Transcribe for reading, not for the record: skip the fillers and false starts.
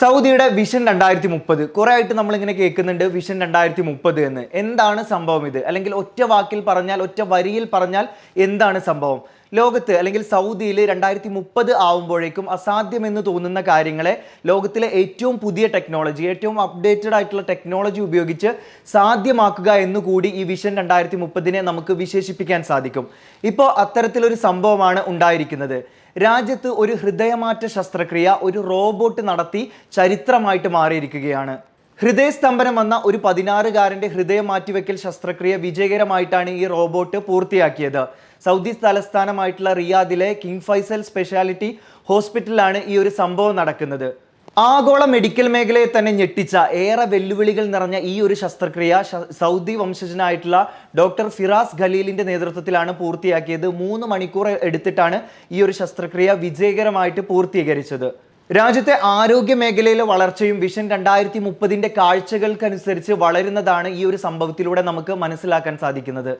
സൗദിയുടെ വിഷൻ 2030 കുറെ ആയിട്ട് നമ്മളിങ്ങനെ കേൾക്കുന്നുണ്ട് വിഷൻ 2030 എന്ന്. എന്താണ് സംഭവം ഇത്? അല്ലെങ്കിൽ ഒറ്റ വാക്കിൽ പറഞ്ഞാൽ, ഒറ്റ വരിയിൽ പറഞ്ഞാൽ എന്താണ് സംഭവം? ലോകത്ത് അല്ലെങ്കിൽ സൗദിയിൽ 2030 ആവുമ്പോഴേക്കും അസാധ്യമെന്ന് തോന്നുന്ന കാര്യങ്ങളെ ലോകത്തിലെ ഏറ്റവും പുതിയ ടെക്നോളജി, ഏറ്റവും അപ്ഡേറ്റഡ് ആയിട്ടുള്ള ടെക്നോളജി ഉപയോഗിച്ച് സാധ്യമാക്കുക എന്നുകൂടി ഈ വിഷൻ 2030 നമുക്ക് വിശേഷിപ്പിക്കാൻ സാധിക്കും. ഇപ്പോൾ അത്തരത്തിലൊരു സംഭവമാണ് ഉണ്ടായിരിക്കുന്നത്. രാജ്യത്ത് ഒരു ഹൃദയമാറ്റ ശസ്ത്രക്രിയ ഒരു റോബോട്ട് നടത്തി ചരിത്രമായിട്ട് മാറിയിരിക്കുകയാണ്. ഹൃദയസ്തംഭനം വന്ന ഒരു 16-കാരൻ്റെ ഹൃദയം മാറ്റിവെക്കൽ ശസ്ത്രക്രിയ വിജയകരമായിട്ടാണ് ഈ റോബോട്ട് പൂർത്തിയാക്കിയത്. സൗദി തലസ്ഥാനമായിട്ടുള്ള റിയാദിലെ കിങ് ഫൈസൽ സ്പെഷ്യാലിറ്റി ഹോസ്പിറ്റലിലാണ് ഈ ഒരു സംഭവം നടക്കുന്നത്. ആഗോള മെഡിക്കൽ മേഖലയെ തന്നെ ഞെട്ടിച്ച ഏറെ വെല്ലുവിളികൾ നിറഞ്ഞ ഈ ഒരു ശസ്ത്രക്രിയ സൗദി വംശജനായിട്ടുള്ള ഡോക്ടർ ഫിറാസ് ഖലീലിന്റെ നേതൃത്വത്തിലാണ് പൂർത്തിയാക്കിയത്. 3 മണിക്കൂർ എടുത്തിട്ടാണ് ഈ ഒരു ശസ്ത്രക്രിയ വിജയകരമായിട്ട് പൂർത്തീകരിച്ചത്. രാജ്യത്തെ ആരോഗ്യ മേഖലയിലെ വളർച്ചയും വിഷൻ 2030 കാഴ്ചകൾക്കനുസരിച്ച് വളരുന്നതാണ് ഈ ഒരു സംഭവത്തിലൂടെ നമുക്ക് മനസ്സിലാക്കാൻ സാധിക്കുന്നത്.